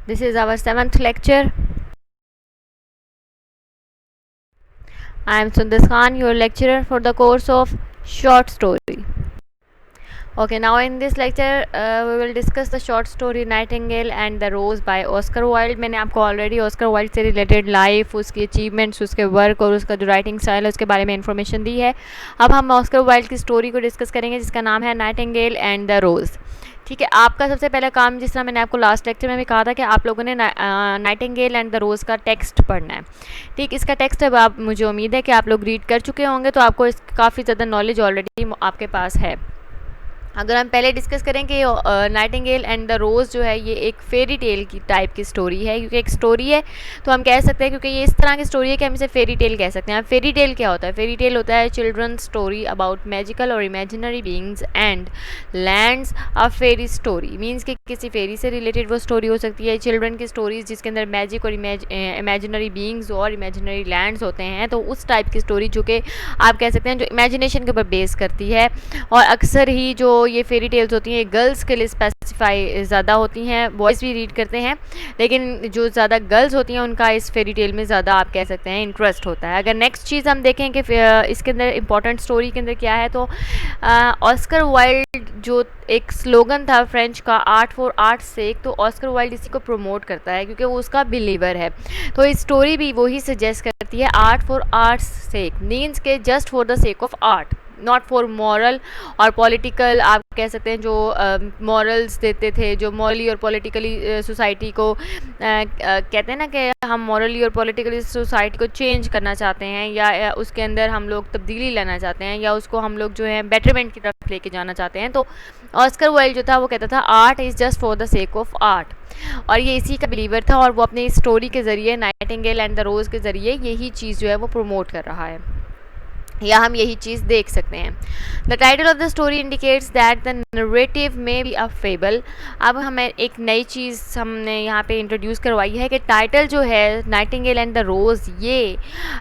This is our seventh lecture. I am Sundar Khan, your lecturer for the course of short story. Okay, now in this lecture we will discuss the short story Nightingale and the Rose by Oscar Wilde. मैंने आपको already Oscar Wilde से related life, उसकी achievements, उसके work और उसका जो writing style है उसके बारे में इन्फॉर्मेशन दी है. अब हम ऑस्कर वाइल्ड की स्टोरी को डिस्कस करेंगे जिसका नाम है नाइटिंगेल एंड द रोज़. ठीक है, आपका सबसे पहला काम, जिस तरह मैंने आपको लास्ट लेक्चर में भी कहा था कि आप लोगों ने नाइटिंगेल एंड द रोज़ का टेक्स्ट पढ़ना है. ठीक, इसका टेक्स्ट अब आप, मुझे उम्मीद है कि आप लोग रीड कर चुके होंगे, तो आपको इस काफ़ी ज़्यादा नॉलेज ऑलरेडी आपके पास है. अगर हम पहले डिस्कस करें कि नाइटिंगेल एंड द रोज़ जो है ये एक फेरी टेल की टाइप की स्टोरी है, क्योंकि एक स्टोरी है तो हम कह सकते हैं, क्योंकि ये इस तरह की स्टोरी है कि हम इसे फेरी टेल कह सकते हैं. फेरी टेल क्या होता है? फेरी टेल होता है चिल्ड्रन स्टोरी अबाउट मैजिकल और imaginary beings and lands. A fairy story means कि किसी फेरी से रिलेटेड वो स्टोरी हो सकती है. चिल्ड्रन की स्टोरीज जिसके अंदर मैजिक और इमेजिनरी बीइंग्स और इमेजिनरी लैंड्स होते हैं, तो उस टाइप की स्टोरी जो कि आप कह सकते हैं जो इमेजिनेशन के ऊपर बेस करती है. और अक्सर ही जो ये फेरी टेल्स होती हैं गर्ल्स के लिए स्पेसिफाई ज़्यादा होती हैं, बॉयज़ भी रीड करते हैं, लेकिन जो ज़्यादा गर्ल्स होती हैं उनका इस फेरी टेल में ज़्यादा आप कह सकते हैं इंटरेस्ट होता है. अगर नेक्स्ट चीज़ हम देखें कि इसके अंदर इंपॉर्टेंट स्टोरी के अंदर क्या है, तो ऑस्कर वाइल्ड जो एक स्लोगन था फ्रेंच का, आर्ट फॉर आर्ट्स सेक, तो ऑस्कर वाइल्ड इसी को प्रमोट करता है क्योंकि वो उसका बिलीवर है. तो इस स्टोरी भी वही सजेस्ट करती है, art for art's sake means के just for the sake of art, not for moral और पॉलिटिकल. आप कह सकते हैं जो मॉरल्स देते थे, जो मॉरली और पॉलिटिकली सोसाइटी को कहते हैं ना कि हम मॉरली और पॉलिटिकली सोसाइटी को चेंज करना चाहते हैं, या उसके अंदर हम लोग तब्दीली लाना चाहते हैं, या उसको हम लोग जो है बेटरमेंट की तरफ लेके जाना चाहते हैं. तो ऑस्कर वाइल्ड जो था वो कहता था art is just for the sake of art, और ये इसी का बिलीवर था. और वो अपनी स्टोरी के ज़रिए, नाइटिंगेल एंड द रोज़ के ज़रिए यही चीज़ जो है वो प्रमोट कर रहा है, या हम यही चीज़ देख सकते हैं. The title of the story indicates that the narrative में बी अ फेबल. अब हमें एक नई चीज़ हमने यहाँ पे इंट्रोड्यूस करवाई है कि टाइटल जो है नाइटिंगेल एंड द रोज़, ये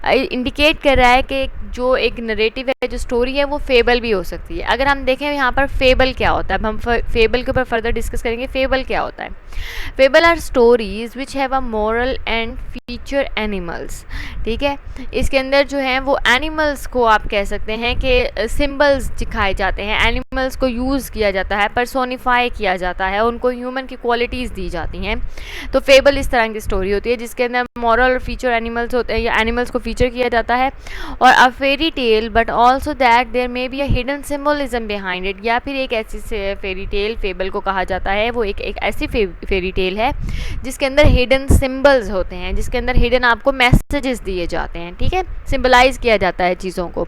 इंडिकेट कर रहा है कि जो एक नरेटिव है, जो स्टोरी है, वो फेबल भी हो सकती है. अगर हम देखें यहाँ पर फेबल क्या होता है, अब हम फेबल के ऊपर फर्दर डिस्कस करेंगे. फेबल क्या होता है? Fable are stories which have a moral and feature animals. ठीक है, इसके अंदर जो है वो एनिमल्स को आप कह सकते हैं कि सिंबल्स दिखाए जाते हैं, एनिमल्स को यूज़ किया जाता है, पर्सोनिफाई किया जाता है, उनको ह्यूमन की क्वालिटीज़ दी जाती हैं. तो फेबल इस तरह की स्टोरी होती है जिसके अंदर मॉरल और फीचर एनिमल्स होते हैं, या एनिमल्स को फीचर किया जाता है. और a fairy tale but also that there may be a hidden symbolism behind it. या फिर एक ऐसी फेरी टेल, फेबल को कहा जाता है, वो एक ऐसी फेरी टेल है जिसके अंदर हिडन सिंबल्स होते हैं, जिसके अंदर हिडन आपको मैसेजेस दिए जाते हैं. ठीक है, सिंबलाइज किया जाता है चीज़ों को.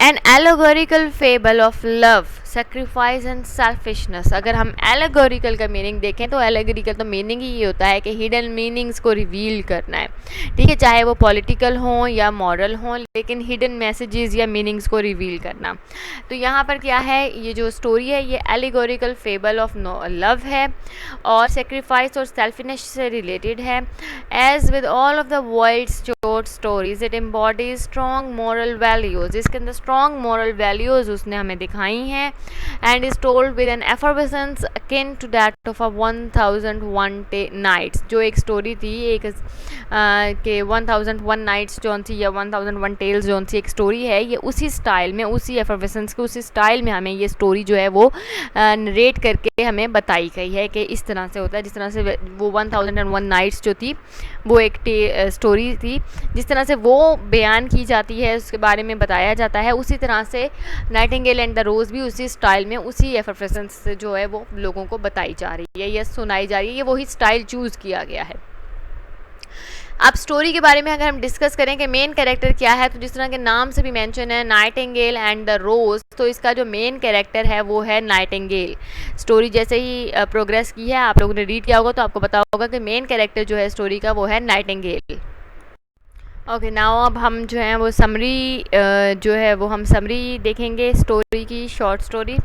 An allegorical fable of love, sacrifice and selfishness. अगर हम एलोगोरिकल का मीनिंग देखें तो एलोगोरिकल तो मीनिंग ही ये होता है कि हिडन मीनिंग्स को रिवील करना है. ठीक है, चाहे वो पॉलिटिकल हों या मॉरल हों, लेकिन हिडन मैसेजेस या मीनिंग्स को रिवील करना. तो यहाँ पर क्या है, ये जो स्टोरी है ये एलोगोरिकल फेबल ऑफ लव है और सेक्रीफाइस और सेल्फिशनेस से रिलेटेड है. As with all of the world's short stories it embodies strong moral values. इसके अंदर स्ट्रॉन्ग मॉरल वैल्यूज़ उसने हमें दिखाई हैं. And is told with an effervescence akin to that of a 1001 nights. जो एक स्टोरी थी, एक के 1001 नाइट्स जोन थी, या 1001 टेल्स जोन सी एक स्टोरी है, ये उसी स्टाइल में, उसी एफर्वेसेंस के उसी स्टाइल में हमें ये स्टोरी जो है वो नरेट करके हमें बताई गई है कि इस तरह से होता है. जिस तरह से वो 1001 नाइट्स जो थी वो एक स्टोरी थी, जिस तरह से वो बयान की जाती है, उसके बारे में बताया जाता है, उसी तरह से नाइटिंगेल एंड द रोज़ भी उसी स्टाइल में, उसी एफर्वेसेंस से जो है वो लोगों को बताई जा रही है या सुनाई जा रही है. ये वही स्टाइल चूज़ किया गया है. अब स्टोरी के बारे में अगर हम डिस्कस करें कि मेन कैरेक्टर क्या है, तो जिस तरह के नाम से भी मेंशन है नाइटिंगेल एंड द रोज़, तो इसका जो मेन कैरेक्टर है वो है नाइटिंगेल. स्टोरी जैसे ही प्रोग्रेस की है, आप लोगों ने रीड किया होगा तो आपको पता होगा कि मेन कैरेक्टर जो है स्टोरी का वो है नाइटिंगेल. ओके, नाउ अब हम जो है वो समरी जो है वो हम समरी देखेंगे स्टोरी की, शॉर्ट स्टोरी।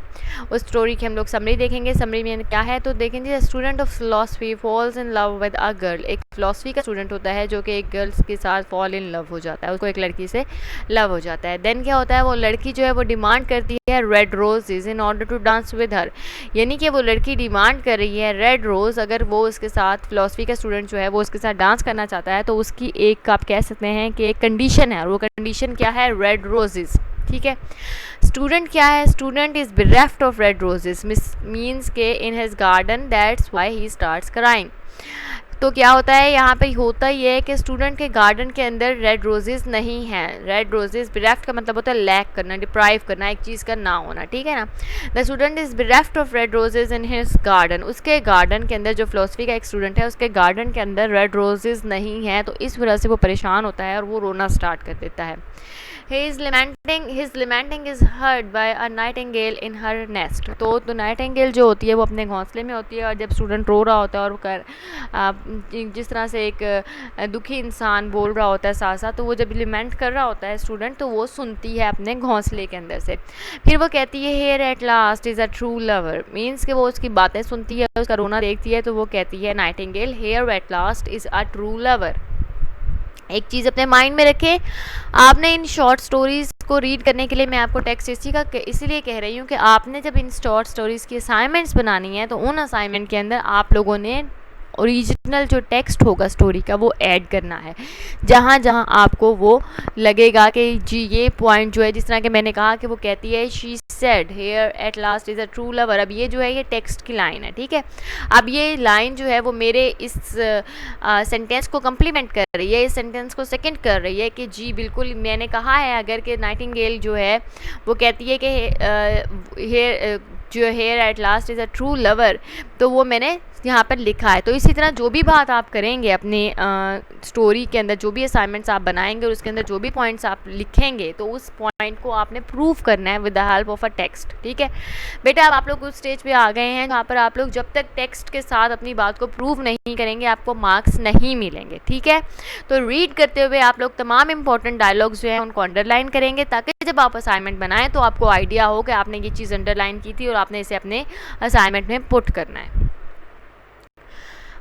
उस स्टोरी की हम लोग समरी देखेंगे। समरी में क्या है तो देखेंगे, student of philosophy falls in love with a girl. एक फिलोसफी का स्टूडेंट होता है जो कि एक गर्ल्स के साथ फॉल इन लव हो जाता है, उसको एक लड़की से लव हो जाता है। देन क्या होता है, वो लड़की जो है वो डिमांड करती है red roses in order to dance with her. यानी कि वो लड़की डिमांड कर रही है रेड रोज़, अगर वो उसके साथ फिलोसफी का स्टूडेंट जो है वो उसके साथ डांस करना चाहता है तो उसकी एक आप कह सकते हैं कि एक कंडीशन है, और वो कंडीशन क्या है, रेड रोजेस। ठीक है। स्टूडेंट क्या है, student is bereft of red roses means के in his garden, that's why he starts crying. तो क्या होता है यहाँ पे, होता ये है कि स्टूडेंट के गार्डन के अंदर रेड रोजेस नहीं हैं। रेड रोजेस, bereft का मतलब होता है लैक करना, डिप्राइव करना, एक चीज़ का ना होना। ठीक है ना। The student is bereft of red roses in his garden. उसके गार्डन के अंदर, जो फिलोसफी का एक स्टूडेंट है उसके गार्डन के अंदर रेड रोजेस नहीं हैं, तो इस वजह से वो परेशान होता है और वो रोना स्टार्ट कर देता है। His lamenting is heard by a nightingale in her nest। तो नाइटिंगेल जो होती है वो अपने घोंसले में होती है, और जब स्टूडेंट रो रहा होता है और जिस तरह से एक दुखी इंसान बोल रहा होता है साथ साथ, तो वो जब लिमेंट कर रहा होता है स्टूडेंट, तो वो सुनती है अपने घोंसले के अंदर से। फिर वो कहती है here at last is a true lover, means कि वो उसकी बातें सुनती है, उसका रोना देखती है, तो वो कहती है nightingale here at last is a true lover. एक चीज़ अपने माइंड में रखें, आपने इन शॉर्ट स्टोरीज़ को रीड करने के लिए मैं आपको टेक्स्ट इसीलिए कह रही हूँ कि आपने जब इन शॉर्ट स्टोरीज़ की असाइनमेंट्स बनानी है तो उन असाइनमेंट के अंदर आप लोगों ने ओरिजिनल जो टेक्स्ट होगा स्टोरी का वो ऐड करना है। जहाँ जहाँ आपको वो लगेगा कि जी ये पॉइंट जो है, जिस तरह के मैंने कहा कि वो कहती है she said here at last is a true lover. अब ये जो है ये टेक्स्ट की लाइन है, ठीक है। अब ये लाइन जो है वो मेरे इस सेंटेंस को कम्प्लीमेंट कर रही है, इस सेंटेंस को सेकंड कर रही है कि जी बिल्कुल मैंने कहा है अगर कि नाइटिंगेल जो है वो कहती है कि हेयर जो here at last is a true lover, तो वो मैंने यहाँ पर लिखा है। तो इसी तरह जो भी बात आप करेंगे अपनी स्टोरी के अंदर, जो भी असाइनमेंट्स आप बनाएंगे और उसके अंदर जो भी पॉइंट्स आप लिखेंगे, तो उस पॉइंट को आपने प्रूव करना है with the help of a text. ठीक है बेटा, अब आप लोग उस स्टेज पे आ गए हैं जहाँ पर आप लोग जब तक टेक्स्ट के साथ अपनी बात को प्रूव नहीं करेंगे आपको मार्क्स नहीं मिलेंगे। ठीक है, तो रीड करते हुए आप लोग तमाम इंपॉर्टेंट डायलॉग्स जो है उनको अंडरलाइन करेंगे, ताकि जब आप असाइनमेंट बनाएं तो आपको आइडिया हो कि आपने ये चीज़ अंडरलाइन की थी और आपने इसे अपने असाइनमेंट में पुट करना है।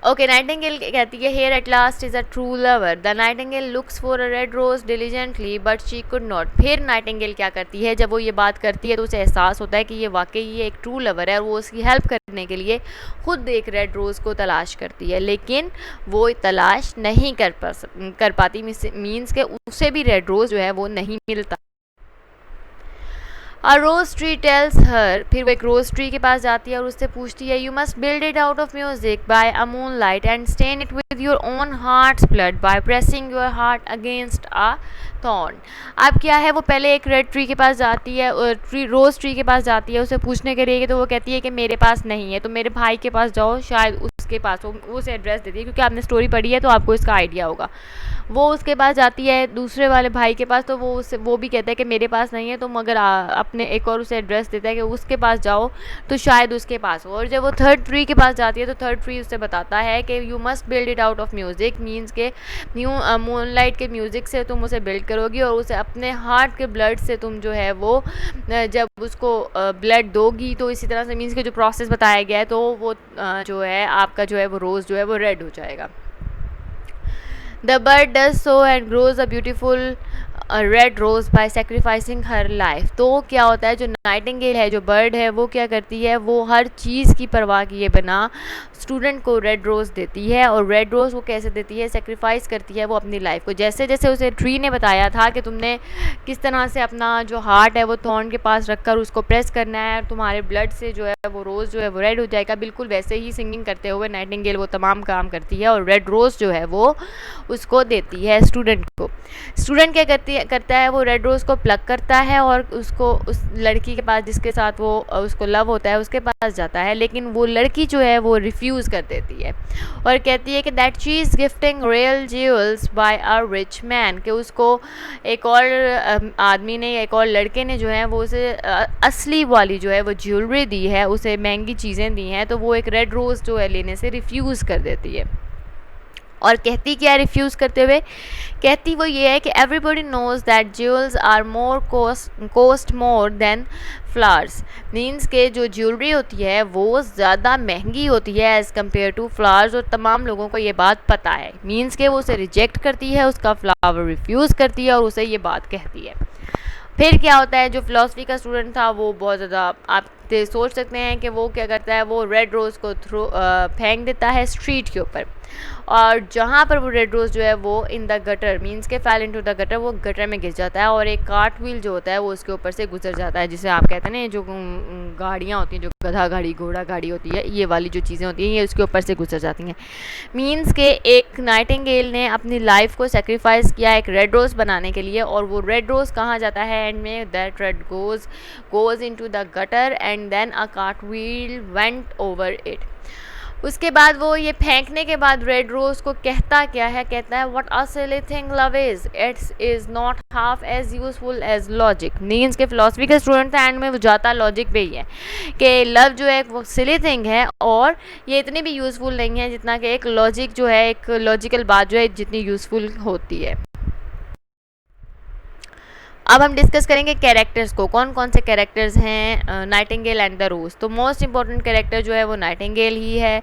ओके, नाइटिंगेल कहती है here at last is a true lover. The nightingale looks for a red rose diligently but she could not. फिर नाइटिंगेल क्या करती है, जब वो ये बात करती है तो उसे एहसास होता है कि ये वाकई ये एक ट्रू लवर है, और वो उसकी हेल्प करने के लिए खुद एक रेड रोज़ को तलाश करती है, लेकिन वो तलाश नहीं कर पाती। मीन्स के उसे भी रेड रोज़ जो है वो नहीं मिलता। अ रोज ट्री टेल्स हर, फिर वो एक रोज ट्री के पास जाती है और उससे पूछती है you must build it out of music by a moonlight and stain it with your own heart's blood by pressing your heart against a thorn. अब क्या है, वो पहले एक रेड ट्री के पास जाती है, रोज ट्री के पास जाती है उसे पूछने के लिए, तो वो कहती है कि मेरे पास नहीं है, तो मेरे भाई के पास जाओ, शायद उसके पास वो उसे एड्रेस देती है, क्योंकि आपने स्टोरी पढ़ी है तो आपको इसका आइडिया होगा। वो उसके पास जाती है दूसरे वाले भाई के पास, तो वो भी कहता है कि मेरे पास नहीं है, तो मगर अपने एक और उसे एड्रेस देता है कि उसके पास जाओ तो शायद उसके पास हो। और जब वो थर्ड ट्री के पास जाती है तो थर्ड ट्री उससे बताता है कि you must build it out of music, means के मूनलाइट के म्यूज़िक से तुम उसे बिल्ड करोगी, और उसे अपने हार्ट के ब्लड से तुम जो है वो जब उसको ब्लड दोगी, तो इसी तरह से मीन्स के जो प्रोसेस बताया गया है, तो वो जो है आपका जो है वो रोज़ जो है वो रेड हो जाएगा। The bird does so and grows a beautiful red rose by sacrificing her life. तो क्या होता है, जो नाइटिंगेल है, जो बर्ड है, वो क्या करती है, वो हर चीज़ की परवाह किए बिना स्टूडेंट को रेड रोज़ देती है। और रेड रोज़ वो कैसे देती है, सेक्रीफाइस करती है वो अपनी लाइफ को। जैसे जैसे उसे ट्री ने बताया था कि तुमने किस तरह से अपना जो हार्ट है वो थॉर्न के पास रखकर उसको प्रेस करना है, और तुम्हारे ब्लड से जो है वो रोज़ जो है वो रेड हो जाएगा। बिल्कुल वैसे ही सिंगिंग करते हुए नाइटिंगेल वो तमाम काम करती है और रेड रोज़ जो है वो उसको देती है स्टूडेंट को। स्टूडेंट क्या करता है, वो रेड रोज़ को प्लग करता है और उसको उस लड़की के पास जिसके साथ वो उसको लव होता है उसके पास जाता है, लेकिन वो लड़की जो है वो रिफ्यूज़ कर देती है और कहती है कि that she is gifting real jewels by a rich man, कि उसको एक और आदमी ने, एक और लड़के ने जो है वो उसे असली वाली जो है वो ज्वेलरी दी है, उसे महंगी चीज़ें दी हैं, तो वो एक रेड रोज़ जो है लेने से रिफ्यूज़ कर देती है। और कहती क्या है रिफ्यूज़ करते हुए, कहती वो ये है कि everybody knows that jewels are more cost more than flowers. Means के जो ज्वेलरी होती है वो ज़्यादा महंगी होती है एज़ कम्पेयर टू फ्लावर्स, और तमाम लोगों को ये बात पता है। मीन्स के वो उसे रिजेक्ट करती है, उसका फ्लावर रिफ्यूज़ करती है और उसे ये बात कहती है। फिर क्या होता है, जो फ़िलासफ़ी का स्टूडेंट था वो बहुत ज़्यादा, आप सोच सकते हैं कि वो क्या करता है, वो रेड रोज़ को फेंक देता है स्ट्रीट के ऊपर, और जहाँ पर वो रेड रोज़ जो है वो इन द गटर, मीन्स के फैल इनटू द गटर, वो गटर में गिर जाता है और एक कार्ट व्हील जो होता है वो उसके ऊपर से गुजर जाता है, जिसे आप कहते हैं ना जो गाड़ियाँ होती हैं, जो गधा गाड़ी घोड़ा गाड़ी होती है, ये वाली जो चीज़ें होती हैं ये उसके ऊपर से गुजर जाती हैं। मीन्स के एक नाइटिंगेल ने अपनी लाइफ को सेक्रीफाइस किया एक रेड रोज़ बनाने के लिए, और वो रेड रोज़ कहाँ जाता है एंड में, that red goes into the gutter and then a cart wheel went over it. उसके बाद वो ये फेंकने के बाद रेड रोज़ को कहता क्या है, कहता है what a silly thing love is, it's is not half as useful as logic. Means के फिलोसफी का स्टूडेंट था, एंड में वो जाता लॉजिक पे ही है कि लव जो है वो सिली थिंग है और ये इतनी भी यूज़फुल नहीं है जितना कि एक लॉजिक जो है, एक लॉजिकल बात जो है जितनी यूज़फुल होती है। अब हम डिस्कस करेंगे कैरेक्टर्स को, कौन कौन से कैरेक्टर्स हैं नाइटिंगेल एंड द रोज़। तो मोस्ट इंपॉर्टेंट कैरेक्टर जो है वो नाइटिंगेल ही है,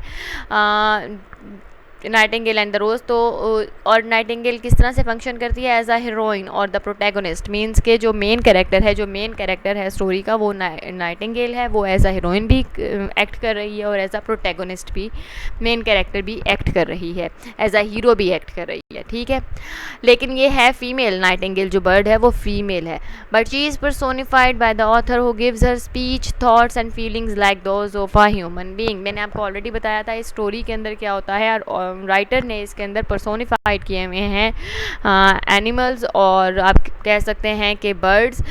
नाइटिंगेल एंड द रोज़। तो और नाइटिंगेल किस तरह से फंक्शन करती है एज अ हीरोइन और द प्रोटैगनिस्ट। मीन्स के जो मेन कैरेक्टर है स्टोरी का वो नाइटिंगेल है, वो एज अ हीरोइन भी एक्ट कर रही है और एज अ प्रोटैगनिस्ट भी, मेन कैरेक्टर भी एक्ट कर रही है, एज अ हीरो भी एक्ट कर रही है, ठीक है। लेकिन ये है फीमेल, नाइटिंगेल जो बर्ड है वो फीमेल है, but she is personified by the author who gives her speech, thoughts and feelings like those of a human being. मैंने आपको ऑलरेडी बताया था इस स्टोरी के अंदर क्या होता है, और राइटर ने इसके अंदर पर्सोनिफाइड किए हुए हैं एनिमल्स, और आप कह सकते हैं कि बर्ड्स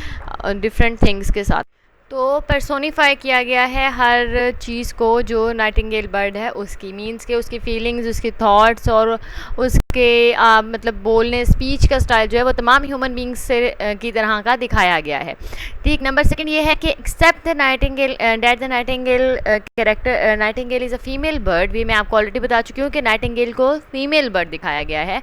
डिफरेंट थिंग्स के साथ। तो पर्सोनीफाई किया गया है हर चीज़ को जो नाइटिंगेल बर्ड है उसकी, मीन्स के उसकी फीलिंग्स, उसके थॉट्स और उसके मतलब बोलने, स्पीच का स्टाइल जो है वो तमाम ह्यूमन बींग्स से की तरह का दिखाया गया है, ठीक। नंबर सेकंड ये है कि except the nightingale that the nightingale character, nightingale is a female bird, भी मैं आपको ऑलरेडी बता चुकी हूँ कि नाइटिंगेल को फीमेल बर्ड दिखाया गया है।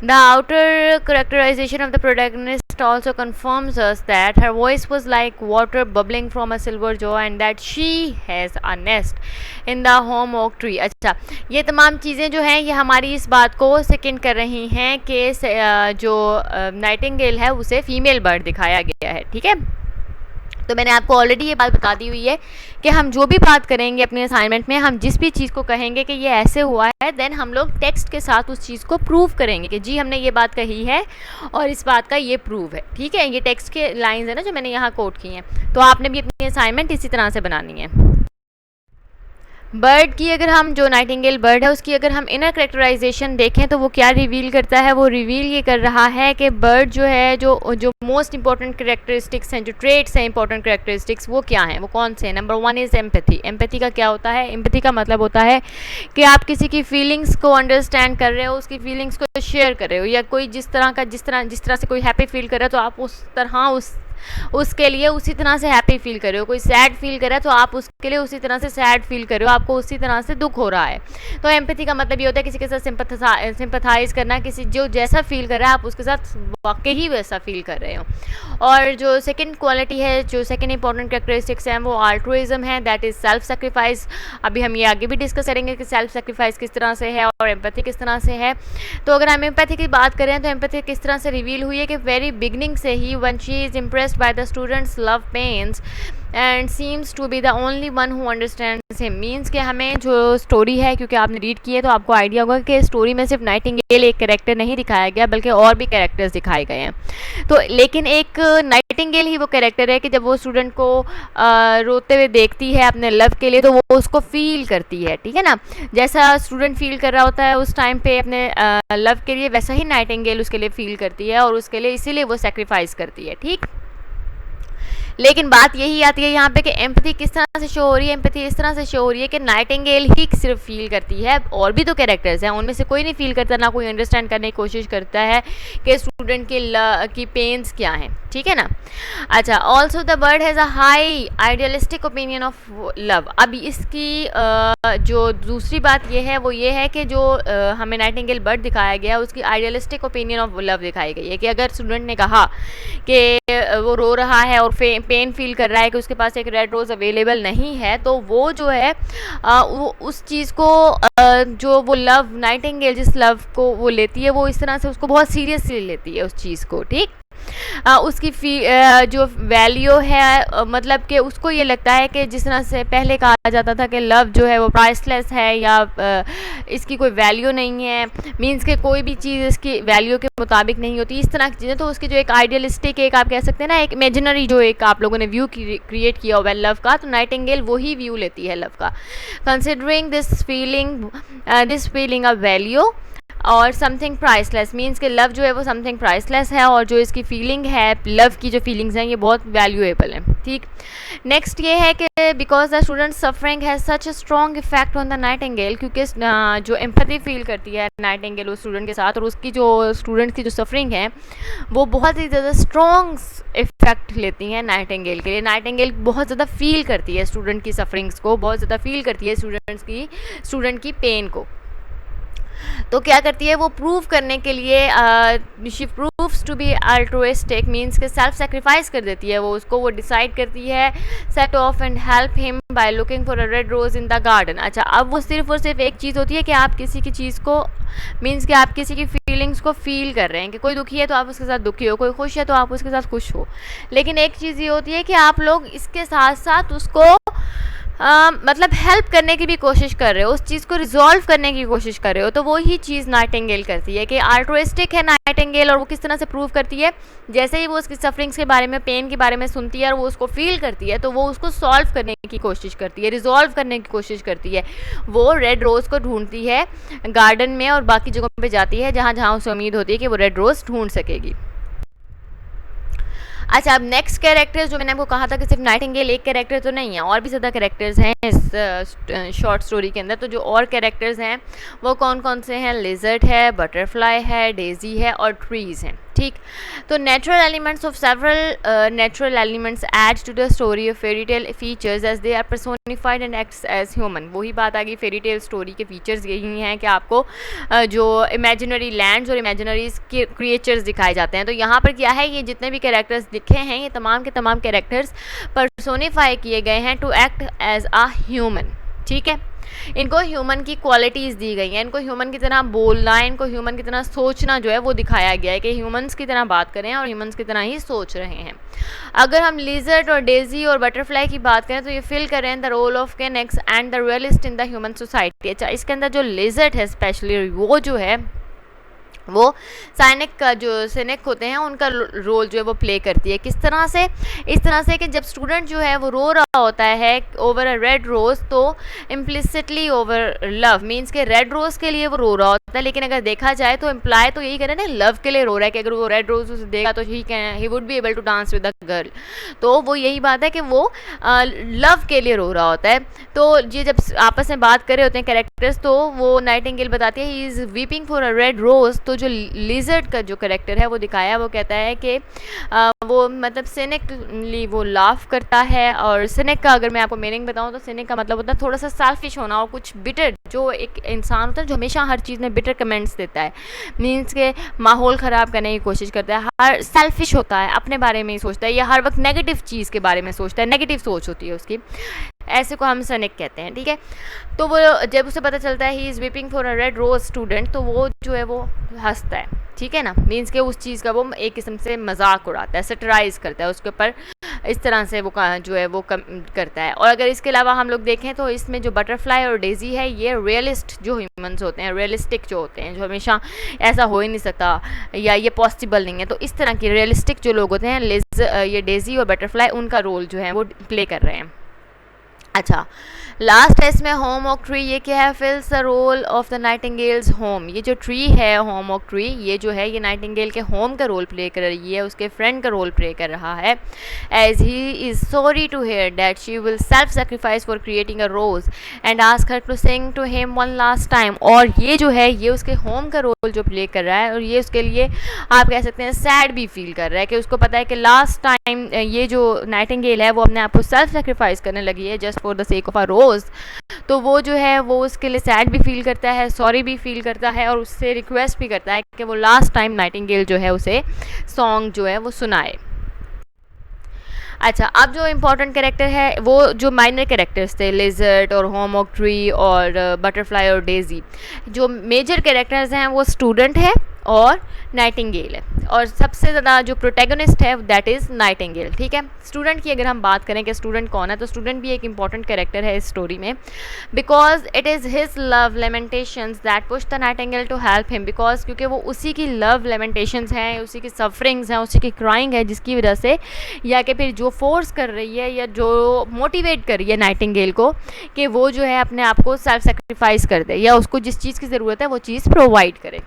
The outer characterisation of the protagonist also confirms us that her voice was like water bubbling from a silver jar and that she has a nest in the home oak tree। अच्छा, ये तमाम चीज़ें जो हैं ये हमारी इस बात को सेकेंड कर रही हैं कि जो नाइटिंगेल है उसे फीमेल बर्ड दिखाया गया है, ठीक है। तो मैंने आपको ऑलरेडी ये बात बता दी हुई है कि हम जो भी बात करेंगे अपने असाइनमेंट में, हम जिस भी चीज़ को कहेंगे कि ये ऐसे हुआ है, देन हम लोग टेक्स्ट के साथ उस चीज़ को प्रूव करेंगे कि जी हमने ये बात कही है और इस बात का ये प्रूव है, ठीक है। ये टेक्स्ट के लाइंस है ना जो मैंने यहाँ कोट की हैं, तो आपने भी अपनी असाइनमेंट इसी तरह से बनानी है। बर्ड की अगर हम, जो नाइटिंगेल बर्ड है उसकी अगर हम इनर करेक्टराइजेशन देखें तो वो क्या रिवील करता है, वो रिवील ये कर रहा है कि बर्ड जो है, जो मोस्ट इंपॉर्टेंट करेक्टरिस्टिक्स हैं, जो ट्रेट्स हैं इंपॉर्टेंट करेक्टरिस्टिक्स, वो क्या हैं, वो कौन से हैं। Number 1 is empathy. एम्पैथी का क्या होता है, एम्पैथी का मतलब होता है कि आप किसी की फीलिंग्स को अंडरस्टैंड कर रहे हो, उसकी फीलिंग्स को शेयर कर रहे हो, या कोई जिस तरह से कोई हैप्पी फील कर रहा है तो आप उस तरह उसके लिए उसी तरह से हैप्पी फील कर रहे हो। कोई सैड फील कर रहा है तो आप उसके लिए उसी तरह से सैड फील कर रहे हो, आपको उसी तरह से दुख हो रहा है। तो एम्पैथी का मतलब ये होता है किसी के साथ सिंपथाइज करना, किसी जो जैसा फील कर रहा है आप उसके साथ वाकई ही वैसा फील कर रहे हो। और जो सेकंड क्वालिटी है, जो सेकंड इंपॉर्टेंट कैरेक्टरिस्टिक्स हैं वो अल्ट्रुइज्म है, दैट इज़ सेल्फ सेक्रीफाइस। अभी हम ये आगे भी डिस्कस करेंगे कि सेल्फ सेक्रीफाइस किस तरह से है और एम्पैथी किस तरह से है। तो अगर हम एम्पैथी की बात करें तो एम्पैथी किस तरह से रिवील हुई है कि वेरी बिगनिंग से ही when she is impressed by the students love pains and seems to be the only one who understands him। Means कि हमें जो स्टोरी है, क्योंकि आपने रीड की है तो आपको आइडिया होगा कि स्टोरी में सिर्फ नाइटिंगेल एक कैरेक्टर नहीं दिखाया गया बल्कि और भी कैरेक्टर्स दिखाए गए हैं। तो लेकिन एक नाइटिंगेल ही वो कैरेक्टर है कि जब वो स्टूडेंट को रोते हुए देखती है अपने लव के लिए तो वो उसको फील करती है, ठीक है ना। जैसा स्टूडेंट फील कर रहा होता है उस टाइम पे अपने लव के लिए, वैसा ही नाइटिंगेल उसके लिए फील करती है और उसके लिए इसीलिए वो सेक्रीफाइस करती है, ठीक। लेकिन बात यही आती है यहाँ पे कि एम्पैथी किस तरह से शो हो रही है। एम्पैथी इस तरह से शो हो रही है कि नाइटिंगेल ही सिर्फ फील करती है, और भी तो कैरेक्टर्स हैं उनमें से कोई नहीं फील करता, ना कोई अंडरस्टैंड करने की कोशिश करता है कि स्टूडेंट की पेन्स क्या हैं। ठीक है ना। अच्छा, also the bird has a high idealistic opinion of love. अब इसकी जो दूसरी बात ये है वो ये है कि जो हमें नाइटिंगेल बर्ड दिखाया गया है उसकी आइडियलिस्टिक ओपिनियन ऑफ लव दिखाई गई है कि अगर स्टूडेंट ने कहा कि वो रो रहा है और पेन फील कर रहा है कि उसके पास एक रेड रोज़ अवेलेबल नहीं है, तो वो जो है वो उस चीज़ को जो वो लव नाइटिंगेल जिस लव को वो लेती है वो इस तरह से उसको बहुत सीरियसली लेती है उस चीज़ को, ठीक। उसकी जो वैल्यू है मतलब कि उसको ये लगता है कि जिस तरह से पहले कहा जाता था कि लव जो है वो प्राइसलेस है या इसकी कोई वैल्यू नहीं है, मींस के कोई भी चीज़ इसकी वैल्यू के मुताबिक नहीं होती, इस तरह की चीज़ें। तो उसकी जो एक आइडियलिस्टिक एक आप कह सकते हैं ना एक इमेजिनरी जो एक आप लोगों ने व्यू क्रिएट किया हुआ है लव का, तो नाइटिंगेल वही व्यू लेती है लव का। Considering this feeling of value और समथिंग प्राइसलेस, मीन्स कि लव जो है वो समथिंग प्राइसलेस है और जो इसकी फीलिंग है लव की जो फीलिंग्स हैं ये बहुत वैल्यूएबल हैं, ठीक। नेक्स्ट ये है कि because the student suffering has such a strong effect on the Nightingale, क्योंकि जो एम्पैथी फील करती है नाइटिंगेल उस स्टूडेंट के साथ और उसकी जो स्टूडेंट की जो सफरिंग है वो बहुत ही ज़्यादा स्ट्रॉन्ग इफेक्ट लेती हैं नाइटिंगेल के लिए। नाइटिंगेल बहुत ज़्यादा फील करती है स्टूडेंट की सफरिंग्स को, बहुत ज़्यादा फील करती है स्टूडेंट की पेन को। तो क्या करती है वो प्रूव करने के लिए she proves to be altruistic, means के सेल्फ सेक्रीफाइस कर देती है वो उसको, वो डिसाइड करती है set off and help him by looking for a red rose in the garden. अच्छा, अब वो सिर्फ और सिर्फ एक चीज़ होती है कि आप किसी की चीज़ को मीन्स कि आप किसी की फीलिंग्स को फील कर रहे हैं कि कोई दुखी है तो आप उसके साथ दुखी हो, कोई खुश है तो आप उसके साथ खुश हो, लेकिन एक चीज़ ये होती है कि आप लोग इसके साथ साथ उसको मतलब हेल्प करने की भी कोशिश कर रहे हो, उस चीज़ को रिजॉल्व करने की कोशिश कर रहे हो। तो वो ही चीज़ नाइटिंगेल करती है कि अल्ट्रुइस्टिक है नाइटिंगेल, और वो किस तरह से प्रूव करती है, जैसे ही वो उसकी सफरिंग्स के बारे में पेन के बारे में सुनती है और वो उसको फील करती है तो वो उसको सॉल्व करने की कोशिश करती है, रिजॉल्व करने की कोशिश करती है। वो रेड रोज़ को ढूंढती है गार्डन में और बाकी जगहों पर जाती है जहाँ जहाँ उसे उम्मीद होती है कि वो रेड रोज़ ढूंढ सकेगी। अच्छा, अब नेक्स्ट कैरेक्टर्स जो मैंने आपको कहा था कि सिर्फ नाइटिंगेल एक कैरेक्टर तो नहीं है, और भी ज़्यादा कैरेक्टर्स हैं इस शॉर्ट स्टोरी के अंदर। तो जो और कैरेक्टर्स हैं वो कौन कौन से हैं, लिजर्ड है, बटरफ्लाई है, डेजी है और ट्रीज़ हैं, ठीक। तो natural elements of several natural elements add to the story of fairy tale features as they are personified and acts as human. वही बात आ गई, फेरी टेल स्टोरी के फीचर्स यही हैं कि आपको जो इमेजिनरी लैंड्स और इमेजिनरी क्रिएचर्स दिखाए जाते हैं। तो यहाँ पर क्या है, ये जितने भी कैरेक्टर्स दिखे हैं ये तमाम के तमाम कैरेक्टर्स पर्सोनिफाई किए गए हैं to act as a human, ठीक है। इनको ह्यूमन की क्वालिटीज़ दी गई हैं, इनको ह्यूमन की तरह बोलना है, इनको ह्यूमन की तरह सोचना जो है वो दिखाया गया है कि ह्यूमंस की तरह बात करें और ह्यूमंस की तरह ही सोच रहे हैं। अगर हम लिजर्ड और डेजी और बटरफ्लाई की बात करें तो ये फिल कर रहे हैं the role of cynics and the realist in the human society. अच्छा, इसके अंदर जो लिजर्ड है स्पेशली वो जो है वो साइनिक का जो सिनिक होते हैं उनका रोल जो है वो प्ले करती है। किस तरह से, इस तरह से कि जब स्टूडेंट जो है वो रो रहा होता है ओवर अ रेड रोज़ तो इम्प्लिसिटली ओवर लव, मीन्स के रेड रोज़ के लिए वो रो रहा होता है, लेकिन अगर देखा जाए तो इम्प्लाई तो यही करें ना लव के लिए रो रहा है कि अगर वो रेड रोज़ उसे देगा तो he would be able to dance with the girl. तो वो यही बात है कि वो लव के लिए रो रहा होता है। तो ये जब आपस में बात कर रहे होते हैं कैरेक्टर्स तो वो नाइटिंगेल बताती है he is weeping for a red rose. तो जो लिजर्ड का जो कैरेक्टर है वो दिखाया, वो कहता है कि वो मतलब सिनिकली वो लाफ करता है, और सिनिक का अगर मैं आपको मीनिंग बताऊं तो सिनिक का मतलब होता है थोड़ा सा सेल्फिश होना और कुछ बिटर, जो एक इंसान होता है जो हमेशा हर चीज़ में बिटर कमेंट्स देता है, मीन्स के माहौल ख़राब करने की कोशिश करता है, हर सेल्फिश होता है, अपने बारे में ही सोचता है या हर वक्त नेगेटिव चीज़ के बारे में सोचता है, नेगेटिव सोच होती है उसकी, ऐसे को हम सनिक कहते हैं, ठीक है। तो वो जब उसे पता चलता है he is weeping for a red rose student तो वो जो है वो हंसता है, ठीक है ना, मीन्स के उस चीज़ का वो एक किस्म से मजाक उड़ाता है, सटराइज करता है उसके ऊपर, इस तरह से वो जो है वो करता है। और अगर इसके अलावा हम लोग देखें तो इसमें जो बटरफ्लाई और डेजी है ये रियलिस्ट जो ह्यूमंस होते हैं, रियलिस्टिक जो होते हैं, जो हमेशा ऐसा हो ही नहीं सकता या ये पॉसिबल नहीं है, तो इस तरह की रियलिस्टिक जो लोग होते हैं ये डेजी और बटरफ्लाई उनका रोल जो है वो प्ले कर रहे हैं। अच्छा, लास्ट टेस्ट में होम ऑक ट्री ये क्या है, fills the role of the nightingale's home. ये जो ट्री है होम ऑक ट्री, ये जो है ये नाइटिंगेल के होम का रोल प्ले कर रही है, उसके फ्रेंड का रोल प्ले कर रहा है। As he is sorry to hear that she will self sacrifice for creating a rose and ask her to sing to him one last time. और ये जो है ये उसके होम का रोल जो प्ले कर रहा है, और ये उसके लिए आप कह सकते हैं सैड भी फील कर रहा है कि उसको पता है कि लास्ट टाइम ये जो नाइटिंगेल है वो अपने आप को सेल्फ सेक्रीफाइस करने लगी है just for the sake of a rose. तो वो जो है वो उसके लिए सैड भी फील करता है, सॉरी भी फील करता है, और उससे रिक्वेस्ट भी करता है कि वो लास्ट टाइम नाइटिंगेल जो है उसे सॉन्ग जो है वो सुनाए। अच्छा, अब जो इम्पोर्टेंट कैरेक्टर है वो जो माइनर कैरेक्टर्स थे, लिजर्ट और होम ऑक ट्री और बटरफ्लाई और डेजी, जो मेजर कैरेक्टर्स हैं वो स्टूडेंट है और नाइटिंगेल है, और सबसे ज़्यादा जो प्रोटैगनिस्ट है दैट इज़ नाइटिंगेल। ठीक है, स्टूडेंट की अगर हम बात करें कि स्टूडेंट कौन है, तो स्टूडेंट भी एक इंपॉर्टेंट कैरेक्टर है इस स्टोरी में, because it is his love lamentations that push the nightingale to help him. Because क्योंकि वो उसी की लव लेमेंटेशंस हैं, उसी की सफरिंग्स हैं, उसी की क्राइंग है, जिसकी वजह से या कि फिर जो फोर्स कर रही है या जो मोटिवेट कर रही है नाइटिंगेल को कि वो जो है अपने आप को सेल्फ सेक्रीफाइस कर दे या उसको जिस चीज़ की ज़रूरत है वो चीज़ प्रोवाइड करे।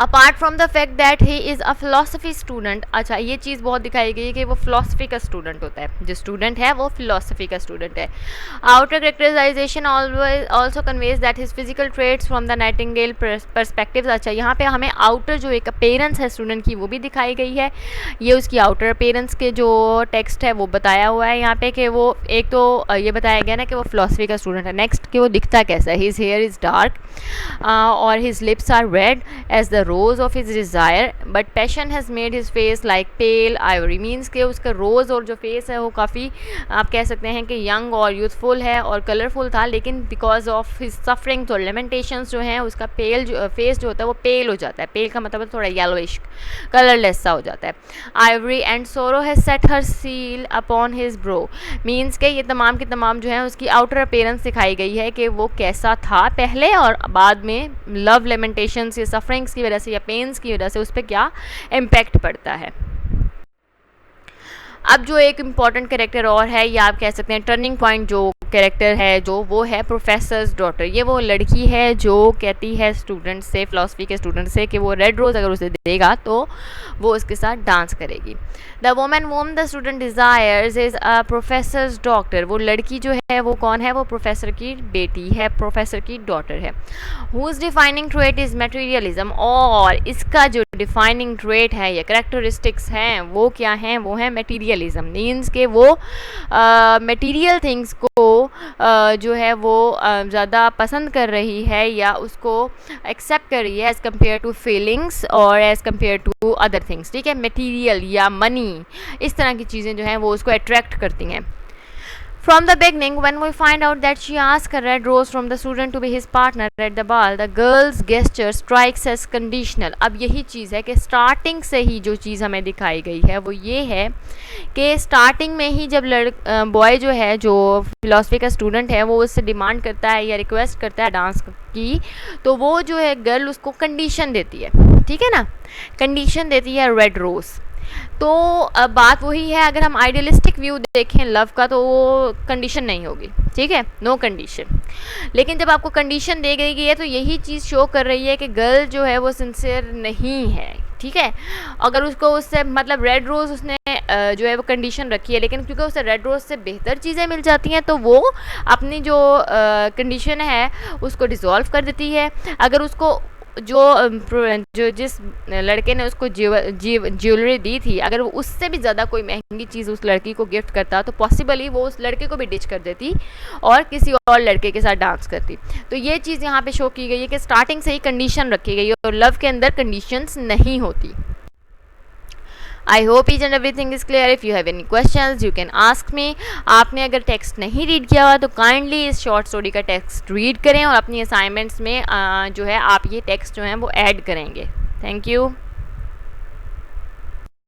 Apart from the fact that he is a philosophy student. अच्छा, ये चीज़ बहुत दिखाई गई है कि वो फिलोसफी का स्टूडेंट होता है, जो स्टूडेंट है वो फिलोसफी का स्टूडेंट है। Outer characterisation also conveys that his physical traits from the nightingale perspective. अच्छा, यहाँ पे हमें आउटर जो एक अपेयरेंस है स्टूडेंट की वो भी दिखाई गई है। ये उसकी आउटर अपेयरेंस के जो टेक्स्ट है वो बताया हुआ है यहाँ पे कि वो एक तो ये बताया गया ना कि वो फिलोसफी का स्टूडेंट है। नेक्स्ट कि वो दिखता कैसा है, हिज हेयर इज़ डार्क और his lips are red as the rose of his desire but passion has made his face like pale ivory। Means के उसका रोज़ और जो फेस है वो काफ़ी आप कह सकते हैं कि यंग और यूथफुल है और कलरफुल था, लेकिन बिकॉज ऑफ हिज सफरिंग्स और लेमेंटेशंस जो हैं उसका पेल जो फेस जो होता है वो पेल हो जाता है। पेल का मतलब थोड़ा येलोइश कलरलेस सा हो जाता है। आइवरी एंड सोरो has set her seal upon his bro. Means के ये तमाम के तमाम जो है उसकी आउटर अपेयरेंस दिखाई गई है कि वो कैसा था पहले और बाद में लव लेमेंटेशंस या सफरिंग्स की वजह से या पेन्स की वजह से उस पर क्या इम्पैक्ट पड़ता है। अब जो एक इम्पॉर्टेंट कैरेक्टर और है या आप कह सकते हैं टर्निंग पॉइंट जो कैरेक्टर है जो वो है प्रोफेसर्स डॉटर। ये वो लड़की है जो कहती है स्टूडेंट से, फिलॉसफी के स्टूडेंट से कि वो रेड रोज़ अगर उसे देगा तो वो उसके साथ डांस करेगी। The woman whom the student desires is a professor's daughter. वो लड़की जो है वो कौन है, वो प्रोफेसर की बेटी है, प्रोफेसर की डॉटर है। Whose defining trait is materialism. और इसका जो डिफाइनिंग ट्रेट है या करेक्टरिस्टिक्स हैं वो क्या हैं, वो है मटेरियलिज्म। मीन्स के वो मटेरियल थिंग्स को जो है वो ज़्यादा पसंद कर रही है या उसको एक्सेप्ट कर रही है एज़ कम्पेयर टू फीलिंग्स और as compare to other things. ठीक है, मटेरियल या मनी इस तरह की चीज़ें जो हैं वो उसको अट्रैक्ट करती हैं। From the beginning, when we find out that she asked a red rose from the student to be his partner at the ball, the girl's gesture strikes as conditional। अब यही चीज़ है कि स्टार्टिंग से ही जो चीज़ हमें दिखाई गई है वो ये है कि स्टार्टिंग में ही जब बॉय जो है जो फिलॉसफी का स्टूडेंट है वो उससे डिमांड करता है या रिक्वेस्ट करता है डांस की, तो वो जो है गर्ल उसको कंडीशन देती है। ठीक है ना, कंडीशन देती है रेड रोज़। तो अब बात वही है, अगर हम आइडियलिस्टिक व्यू देखें लव का तो वो कंडीशन नहीं होगी। ठीक है, नो कंडीशन। लेकिन जब आपको कंडीशन दे गई है तो यही चीज़ शो कर रही है कि गर्ल जो है वो सिंसियर नहीं है। ठीक है, अगर उसको उससे मतलब रेड रोज़ उसने जो है वो कंडीशन रखी है, लेकिन क्योंकि उसे रेड रोज़ से बेहतर चीज़ें मिल जाती हैं तो वो अपनी जो कंडीशन है उसको डिसॉल्व कर देती है। अगर उसको जो जिस लड़के ने उसको ज्वेलरी दी थी अगर वो उससे भी ज़्यादा कोई महंगी चीज़ उस लड़की को गिफ्ट करता तो पॉसिबली वो उस लड़के को भी डिच कर देती और किसी और लड़के के साथ डांस करती। तो ये चीज़ यहाँ पे शो की गई है कि स्टार्टिंग से ही कंडीशन रखी गई है और लव के अंदर कंडीशंस नहीं होती। I hope each and everything is clear. If you have any questions you can ask me. आपने अगर टेक्स्ट नहीं रीड किया हुआ तो काइंडली इस शॉर्ट स्टोरी का टेक्स्ट रीड करें और अपनी असाइनमेंट्स में जो है आप ये टेक्स्ट जो हैं वो ऐड करेंगे। Thank you.